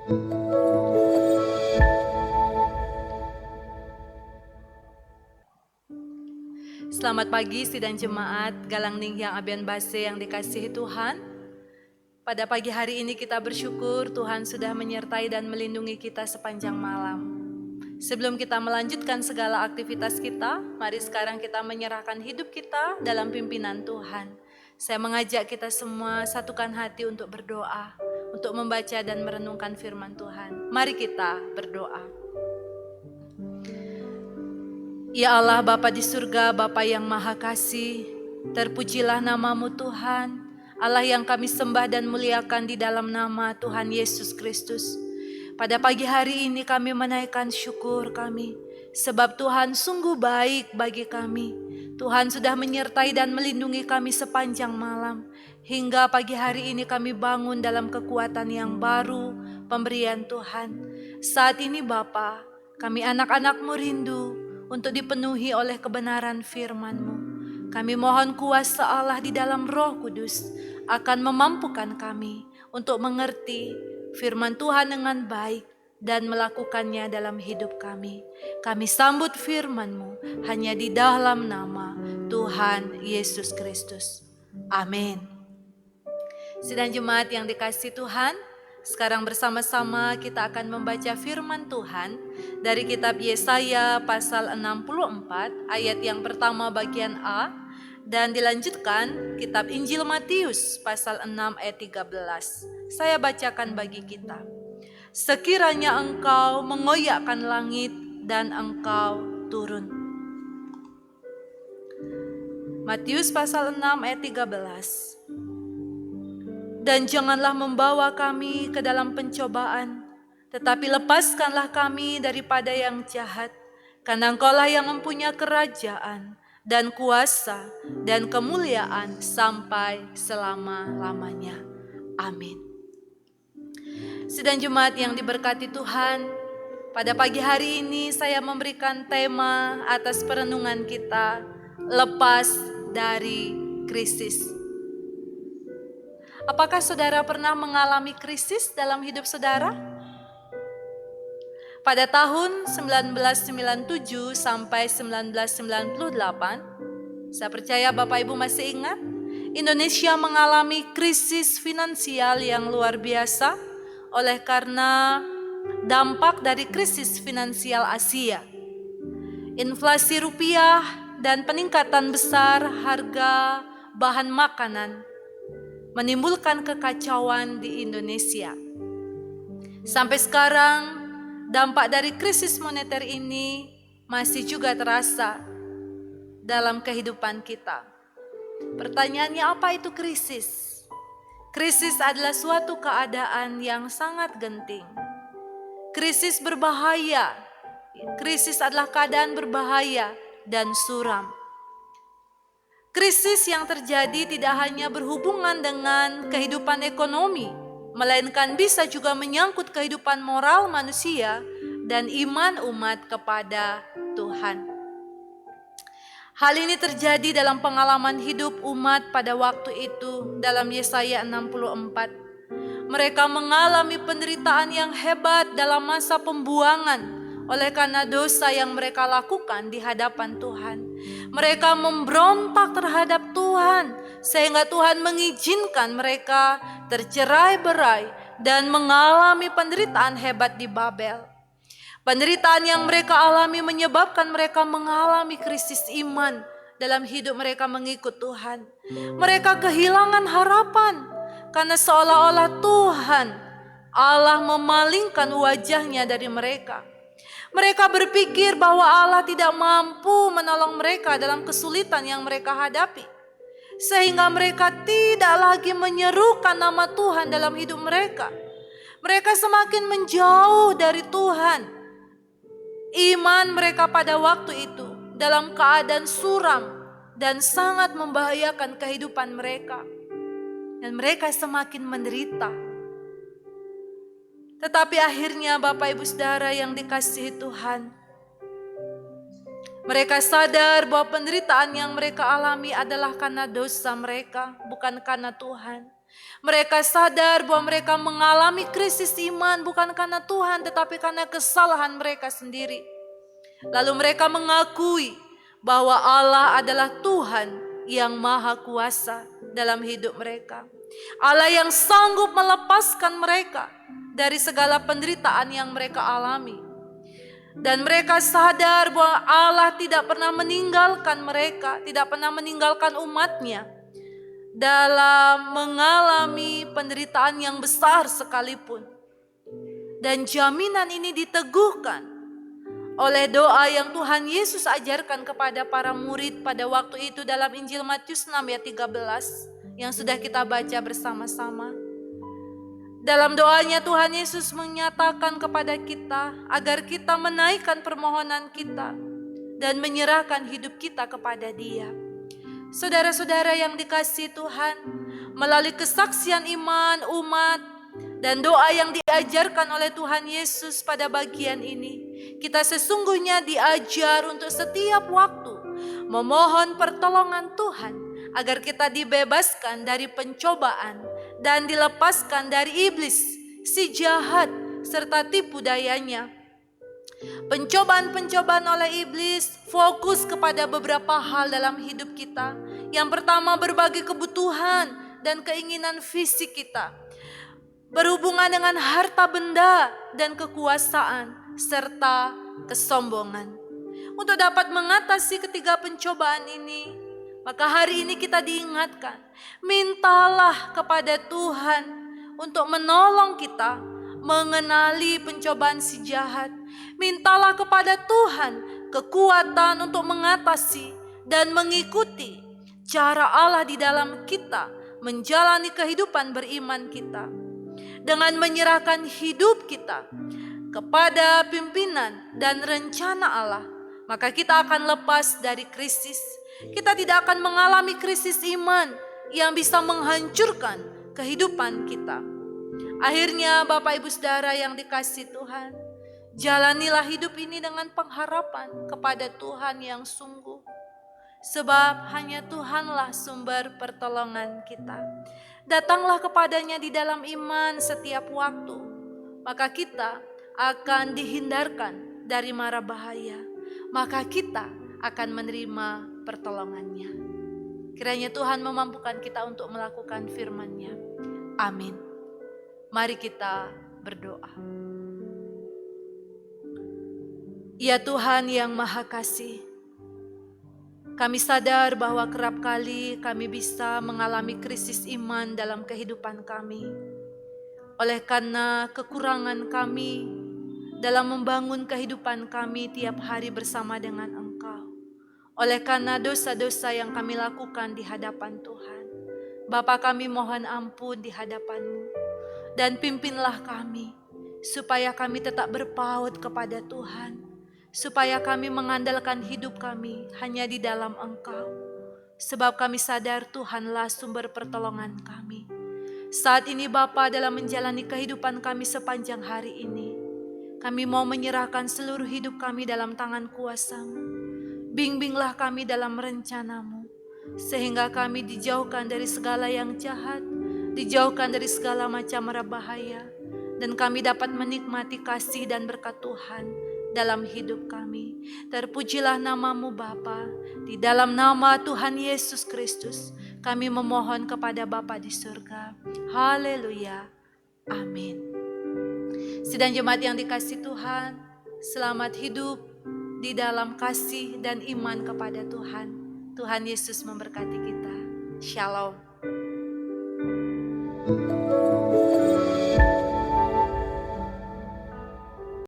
Selamat pagi sidang jemaat Galang Ninghyang Abian Base yang dikasihi Tuhan. Pada pagi hari ini kita bersyukur Tuhan sudah menyertai dan melindungi kita sepanjang malam. Sebelum kita melanjutkan segala aktivitas kita, mari sekarang kita menyerahkan hidup kita dalam pimpinan Tuhan. Saya mengajak kita semua satukan hati untuk berdoa, untuk membaca dan merenungkan firman Tuhan. Mari kita berdoa. Ya Allah Bapa di surga, Bapa yang maha kasih, terpujilah namamu Tuhan, Allah yang kami sembah dan muliakan di dalam nama Tuhan Yesus Kristus. Pada pagi hari ini kami menaikkan syukur kami, sebab Tuhan sungguh baik bagi kami. Tuhan sudah menyertai dan melindungi kami sepanjang malam, hingga pagi hari ini kami bangun dalam kekuatan yang baru, pemberian Tuhan. Saat ini Bapa, kami anak-anak-Mu rindu untuk dipenuhi oleh kebenaran firman-Mu. Kami mohon kuasa Allah di dalam Roh Kudus akan memampukan kami untuk mengerti firman Tuhan dengan baik dan melakukannya dalam hidup kami. Kami sambut firman-Mu hanya di dalam nama Tuhan Yesus Kristus. Amin. Sidang jemaat yang dikasihi Tuhan, sekarang bersama-sama kita akan membaca firman Tuhan dari kitab Yesaya pasal 64 ayat yang pertama bagian A dan dilanjutkan kitab Injil Matius pasal 6 ayat 13. Saya bacakan bagi kita. Sekiranya engkau mengoyakkan langit dan engkau turun. Matius pasal 6 ayat 13. Dan janganlah membawa kami ke dalam pencobaan, tetapi lepaskanlah kami daripada yang jahat. Karena Engkaulah yang mempunyai kerajaan dan kuasa dan kemuliaan sampai selama-lamanya. Amin. Sidang jemaat yang diberkati Tuhan, pada pagi hari ini saya memberikan tema atas perenungan kita, lepas dari krisis. Apakah saudara pernah mengalami krisis dalam hidup saudara? Pada tahun 1997 sampai 1998, saya percaya Bapak Ibu masih ingat, Indonesia mengalami krisis finansial yang luar biasa oleh karena dampak dari krisis finansial Asia. Inflasi rupiah dan peningkatan besar harga bahan makanan menimbulkan kekacauan di Indonesia. Sampai sekarang, dampak dari krisis moneter ini masih juga terasa dalam kehidupan kita. Pertanyaannya, apa itu krisis? Krisis adalah suatu keadaan yang sangat genting. Krisis berbahaya. Krisis adalah keadaan berbahaya dan suram. Krisis yang terjadi tidak hanya berhubungan dengan kehidupan ekonomi, melainkan bisa juga menyangkut kehidupan moral manusia dan iman umat kepada Tuhan. Hal ini terjadi dalam pengalaman hidup umat pada waktu itu dalam Yesaya 64. Mereka mengalami penderitaan yang hebat dalam masa pembuangan oleh karena dosa yang mereka lakukan di hadapan Tuhan. Mereka memberontak terhadap Tuhan sehingga Tuhan mengizinkan mereka tercerai-berai dan mengalami penderitaan hebat di Babel. Penderitaan yang mereka alami menyebabkan mereka mengalami krisis iman dalam hidup mereka mengikut Tuhan. Mereka kehilangan harapan karena seolah-olah Tuhan Allah memalingkan wajahnya dari mereka. Mereka berpikir bahwa Allah tidak mampu menolong mereka dalam kesulitan yang mereka hadapi. Sehingga mereka tidak lagi menyerukan nama Tuhan dalam hidup mereka. Mereka semakin menjauh dari Tuhan. Iman mereka pada waktu itu dalam keadaan suram dan sangat membahayakan kehidupan mereka. Dan mereka semakin menderita. Tetapi akhirnya Bapak Ibu Saudara yang dikasihi Tuhan, mereka sadar bahwa penderitaan yang mereka alami adalah karena dosa mereka, bukan karena Tuhan. Mereka sadar bahwa mereka mengalami krisis iman bukan karena Tuhan, tetapi karena kesalahan mereka sendiri. Lalu mereka mengakui bahwa Allah adalah Tuhan yang maha kuasa dalam hidup mereka. Allah yang sanggup melepaskan mereka dari segala penderitaan yang mereka alami. Dan mereka sadar bahwa Allah tidak pernah meninggalkan mereka, tidak pernah meninggalkan umatnya dalam mengalami penderitaan yang besar sekalipun. Dan jaminan ini diteguhkan oleh doa yang Tuhan Yesus ajarkan kepada para murid pada waktu itu dalam Injil Matius 6 ayat 13 yang sudah kita baca bersama-sama. Dalam doanya Tuhan Yesus menyatakan kepada kita agar kita menaikkan permohonan kita dan menyerahkan hidup kita kepada Dia. Saudara-saudara yang dikasihi Tuhan, melalui kesaksian iman umat dan doa yang diajarkan oleh Tuhan Yesus pada bagian ini, kita sesungguhnya diajar untuk setiap waktu memohon pertolongan Tuhan agar kita dibebaskan dari pencobaan dan dilepaskan dari iblis, si jahat, serta tipu dayanya. Pencobaan-pencobaan oleh iblis fokus kepada beberapa hal dalam hidup kita. Yang pertama, berbagai kebutuhan dan keinginan fisik kita, berhubungan dengan harta benda dan kekuasaan, serta kesombongan. Untuk dapat mengatasi ketiga pencobaan ini, maka hari ini kita diingatkan, mintalah kepada Tuhan untuk menolong kita mengenali pencobaan si jahat. Mintalah kepada Tuhan kekuatan untuk mengatasi dan mengikuti cara Allah di dalam kita menjalani kehidupan beriman kita. Dengan menyerahkan hidup kita kepada pimpinan dan rencana Allah, maka kita akan lepas dari krisis. Kita tidak akan mengalami krisis iman yang bisa menghancurkan kehidupan kita. Akhirnya Bapak Ibu Saudara yang dikasihi Tuhan, jalanilah hidup ini dengan pengharapan kepada Tuhan yang sungguh. Sebab hanya Tuhanlah sumber pertolongan kita. Datanglah kepadanya di dalam iman setiap waktu, maka kita akan dihindarkan dari mara bahaya. Maka kita akan menerima pertolongannya. Kiranya Tuhan memampukan kita untuk melakukan firman-Nya. Amin. Mari kita berdoa. Ya Tuhan yang Maha Kasih, kami sadar bahwa kerap kali kami bisa mengalami krisis iman dalam kehidupan kami. Oleh karena kekurangan kami dalam membangun kehidupan kami tiap hari bersama dengan Engkau. Oleh karena dosa-dosa yang kami lakukan di hadapan Tuhan. Bapa, kami mohon ampun di hadapan-Mu. Dan pimpinlah kami supaya kami tetap berpaut kepada Tuhan. Supaya kami mengandalkan hidup kami hanya di dalam Engkau. Sebab kami sadar Tuhanlah sumber pertolongan kami. Saat ini Bapa, dalam menjalani kehidupan kami sepanjang hari ini, kami mau menyerahkan seluruh hidup kami dalam tangan kuasa-Mu. Bimbinglah kami dalam rencana-Mu, sehingga kami dijauhkan dari segala yang jahat, dijauhkan dari segala macam mara bahaya, dan kami dapat menikmati kasih dan berkat Tuhan dalam hidup kami. Terpujilah nama-Mu Bapa. Di dalam nama Tuhan Yesus Kristus, kami memohon kepada Bapa di surga. Haleluya. Amin. Sidang jemaat yang dikasihi Tuhan, selamat hidup di dalam kasih dan iman kepada Tuhan. Tuhan Yesus memberkati kita. Shalom.